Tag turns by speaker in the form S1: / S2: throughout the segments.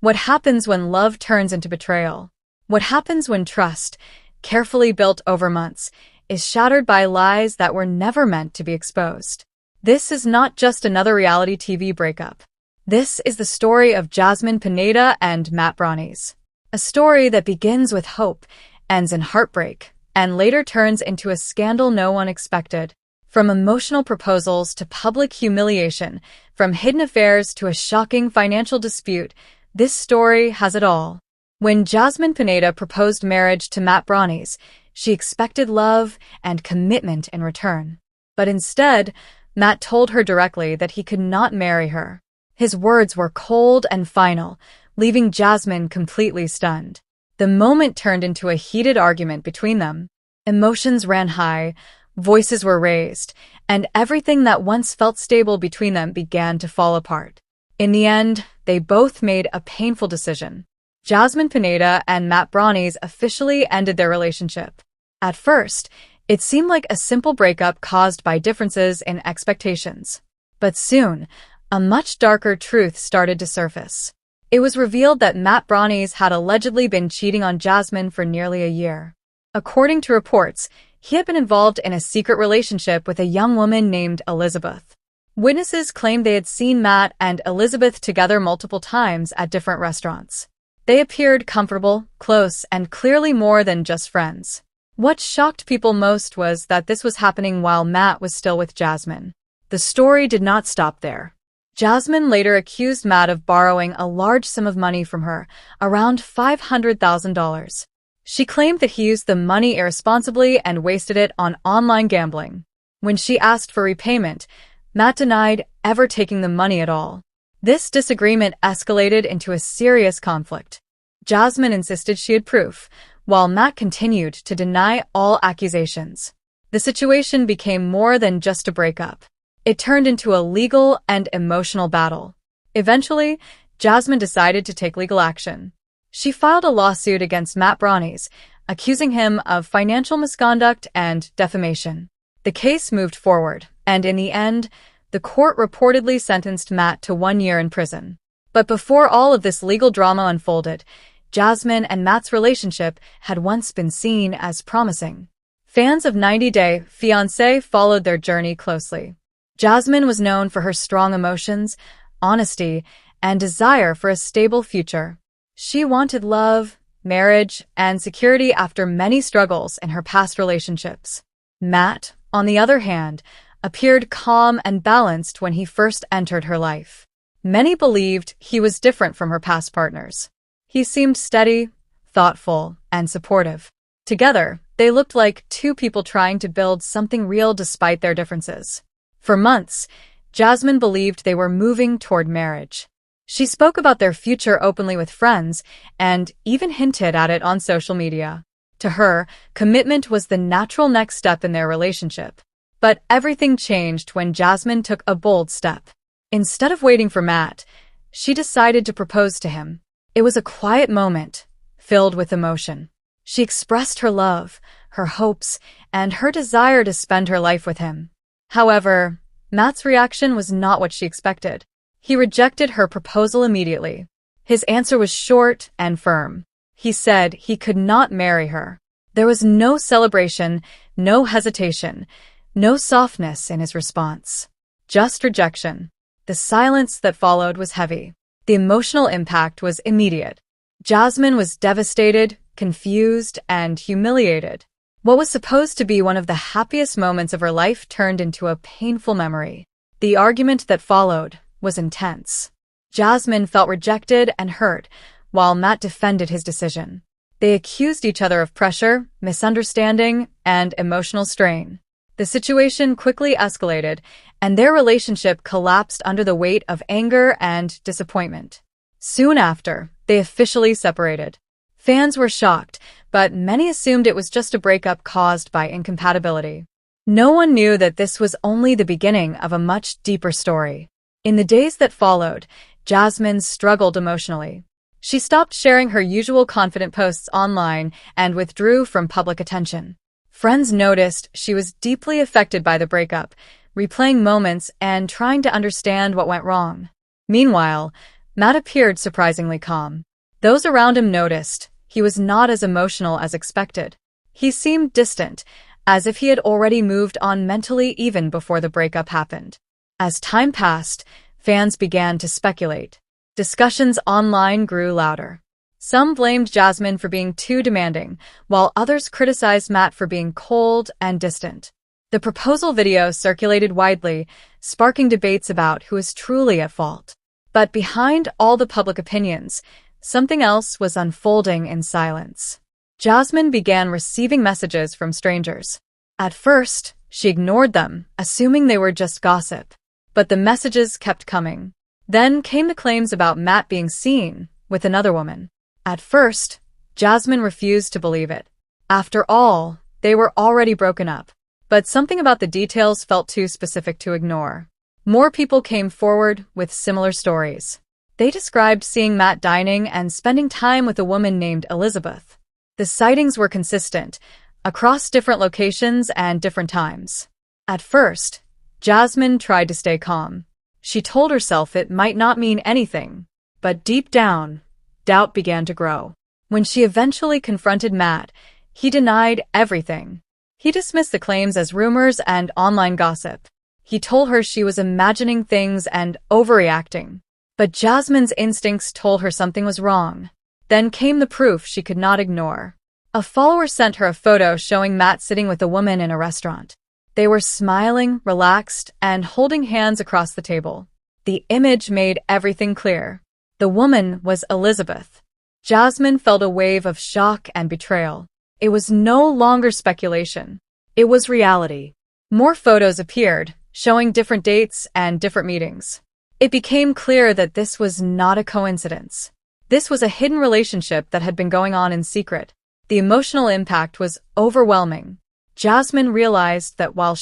S1: What happens when love turns into betrayal? What happens when trust, carefully built over months, is shattered by lies that were never meant to be exposed? This is not just another reality TV breakup. This is the story of Jasmine Pineda and Matt Brownies. A story that begins with hope, ends in heartbreak, and later turns into a scandal no one expected. From emotional proposals to public humiliation, from hidden affairs to a shocking financial dispute, this story has it all. When Jasmine Pineda proposed marriage to Matt Brownies, she expected love and commitment in return. But instead, Matt told her directly that he could not marry her. His words were cold and final, leaving Jasmine completely stunned. The moment turned into a heated argument between them. Emotions ran high, voices were raised, and everything that once felt stable between them began to fall apart. In the end, they both made a painful decision. Jasmine Pineda and Matt Brownies officially ended their relationship. At first, it seemed like a simple breakup caused by differences in expectations. But soon, a much darker truth started to surface. It was revealed that Matt Brownies had allegedly been cheating on Jasmine for nearly a year. According to reports, he had been involved in a secret relationship with a young woman named Elizabeth. Witnesses claimed they had seen Matt and Elizabeth together multiple times at different restaurants. They appeared comfortable, close, and clearly more than just friends. What shocked people most was that this was happening while Matt was still with Jasmine. The story did not stop there. Jasmine later accused Matt of borrowing a large sum of money from her, around $500,000. She claimed that he used the money irresponsibly and wasted it on online gambling. When she asked for repayment, Matt denied ever taking the money at all. This disagreement escalated into a serious conflict. Jasmine insisted she had proof, while Matt continued to deny all accusations. The situation became more than just a breakup. It turned into a legal and emotional battle. Eventually, Jasmine decided to take legal action. She filed a lawsuit against Matt Brownies, accusing him of financial misconduct and defamation. The case moved forward, and in the end, the court reportedly sentenced Matt to 1 year in prison. But before all of this legal drama unfolded, Jasmine and Matt's relationship had once been seen as promising. Fans of 90 Day Fiancé followed their journey closely. Jasmine was known for her strong emotions, honesty, and desire for a stable future. She wanted love, marriage, and security after many struggles in her past relationships. Matt, on the other hand, appeared calm and balanced when he first entered her life. Many believed he was different from her past partners. He seemed steady, thoughtful, and supportive. Together, they looked like two people trying to build something real despite their differences. For months, Jasmine believed they were moving toward marriage. She spoke about their future openly with friends and even hinted at it on social media. To her, commitment was the natural next step in their relationship. But everything changed when Jasmine took a bold step. Instead of waiting for Matt, she decided to propose to him. It was a quiet moment, filled with emotion. She expressed her love, her hopes, and her desire to spend her life with him. However, Matt's reaction was not what she expected. He rejected her proposal immediately. His answer was short and firm. He said he could not marry her. There was no celebration, no hesitation, no softness in his response. Just rejection. The silence that followed was heavy. The emotional impact was immediate. Jasmine was devastated, confused, and humiliated. What was supposed to be one of the happiest moments of her life turned into a painful memory. The argument that followed was intense. Jasmine felt rejected and hurt, while Matt defended his decision. They accused each other of pressure, misunderstanding, and emotional strain. The situation quickly escalated, and their relationship collapsed under the weight of anger and disappointment. Soon after, they officially separated. Fans were shocked, but many assumed it was just a breakup caused by incompatibility. No one knew that this was only the beginning of a much deeper story. In the days that followed, Jasmine struggled emotionally. She stopped sharing her usual confident posts online and withdrew from public attention. Friends noticed she was deeply affected by the breakup, replaying moments and trying to understand what went wrong. Meanwhile, Matt appeared surprisingly calm. Those around him noticed he was not as emotional as expected. He seemed distant, as if he had already moved on mentally even before the breakup happened. As time passed, fans began to speculate. Discussions online grew louder. Some blamed Jasmine for being too demanding, while others criticized Matt for being cold and distant. The proposal video circulated widely, sparking debates about who is truly at fault. But behind all the public opinions, something else was unfolding in silence. Jasmine began receiving messages from strangers. At first, she ignored them, assuming they were just gossip. But the messages kept coming. Then came the claims about Matt being seen with another woman. At first, Jasmine refused to believe it. After all, they were already broken up. But something about the details felt too specific to ignore. More people came forward with similar stories. They described seeing Matt dining and spending time with a woman named Elizabeth. The sightings were consistent, across different locations and different times. At first, Jasmine tried to stay calm. She told herself it might not mean anything. But deep down, doubt began to grow. When she eventually confronted Matt, he denied everything. He dismissed the claims as rumors and online gossip. He told her she was imagining things and overreacting. But Jasmine's instincts told her something was wrong. Then came the proof she could not ignore. A follower sent her a photo showing Matt sitting with a woman in a restaurant. They were smiling, relaxed, and holding hands across the table. The image made everything clear. The woman was Elizabeth. Jasmine felt a wave of shock and betrayal. It was no longer speculation. It was reality. More photos appeared, showing different dates and different meetings. It became clear that this was not a coincidence. This was a hidden relationship that had been going on in secret. The emotional impact was overwhelming. Jasmine realized that while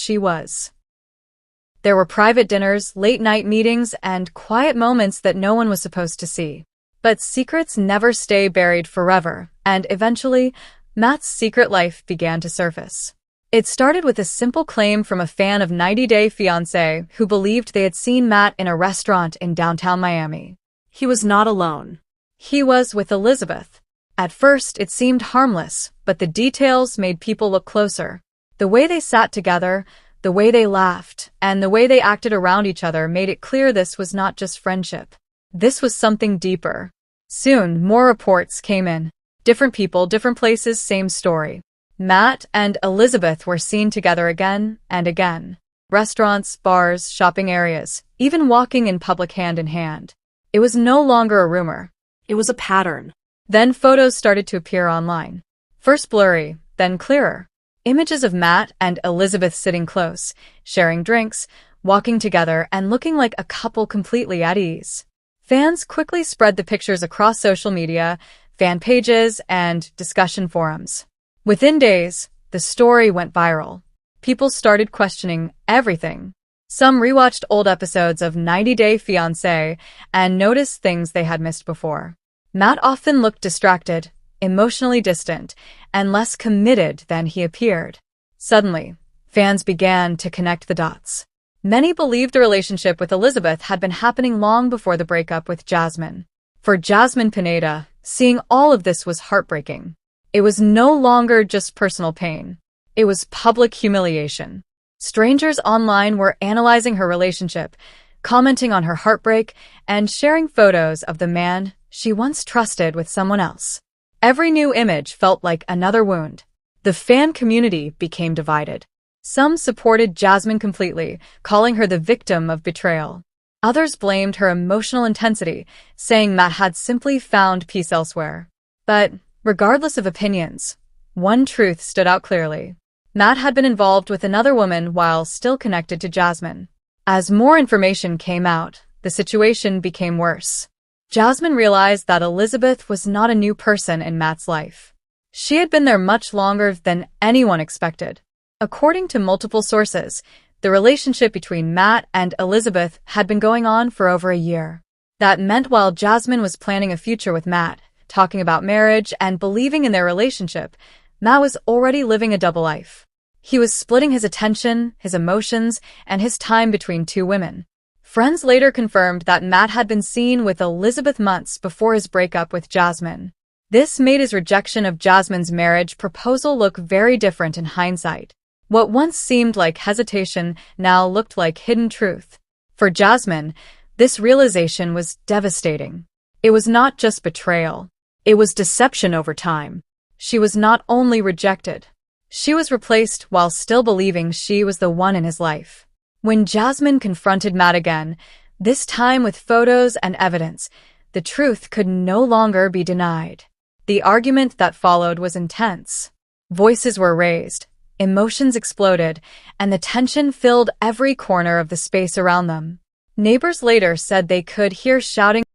S1: there were private dinners, late-night meetings, and quiet moments that no one was supposed to see. But secrets never stay buried forever, and eventually, Matt's secret life began to surface. It started with a simple claim from a fan of 90 Day Fiancé who believed they had seen Matt in a restaurant in downtown Miami. He was not alone. He was with Elizabeth. At first, it seemed harmless, but the details made people look closer. The way they sat together, the way they laughed, and the way they acted around each other made it clear this was not just friendship. This was something deeper. Soon, more reports came in. Different people, different places, same story. Matt and Elizabeth were seen together again and again. Restaurants, bars, shopping areas, even walking in public hand in hand. It was no longer a rumor. It was a pattern. Then photos started to appear online. First blurry, then clearer. Images of Matt and Elizabeth sitting close, sharing drinks, walking together, and looking like a couple completely at ease. Fans quickly spread the pictures across social media, fan pages, and discussion forums. Within days, the story went viral. People started questioning everything. Some rewatched old episodes of 90 Day Fiancé and noticed things they had missed before. Matt often looked distracted, emotionally distant, and less committed than he appeared. Suddenly, fans began to connect the dots. Many believed the relationship with Elizabeth had been happening long before the breakup with Jasmine. For Jasmine Pineda, seeing all of this was heartbreaking. It was no longer just personal pain. It was public humiliation. Strangers online were analyzing her relationship, commenting on her heartbreak, and sharing photos of the man she once trusted with someone else. Every new image felt like another wound. The fan community became divided. Some supported Jasmine completely, calling her the victim of betrayal. Others blamed her emotional intensity, saying Matt had simply found peace elsewhere. But, regardless of opinions, one truth stood out clearly. Matt had been involved with another woman while still connected to Jasmine. As more information came out, the situation became worse. Jasmine realized that Elizabeth was not a new person in Matt's life. She had been there much longer than anyone expected. According to multiple sources, the relationship between Matt and Elizabeth had been going on for over a year. That meant while Jasmine was planning a future with Matt, talking about marriage and believing in their relationship, Matt was already living a double life. He was splitting his attention, his emotions, and his time between two women. Friends later confirmed that Matt had been seen with Elizabeth months before his breakup with Jasmine. This made his rejection of Jasmine's marriage proposal look very different in hindsight. What once seemed like hesitation now looked like hidden truth. For Jasmine, this realization was devastating. It was not just betrayal. It was deception over time. She was not only rejected. She was replaced while still believing she was the one in his life. When Jasmine confronted Matt again, this time with photos and evidence, the truth could no longer be denied. The argument that followed was intense. Voices were raised, emotions exploded, and the tension filled every corner of the space around them. Neighbors later said they could hear shouting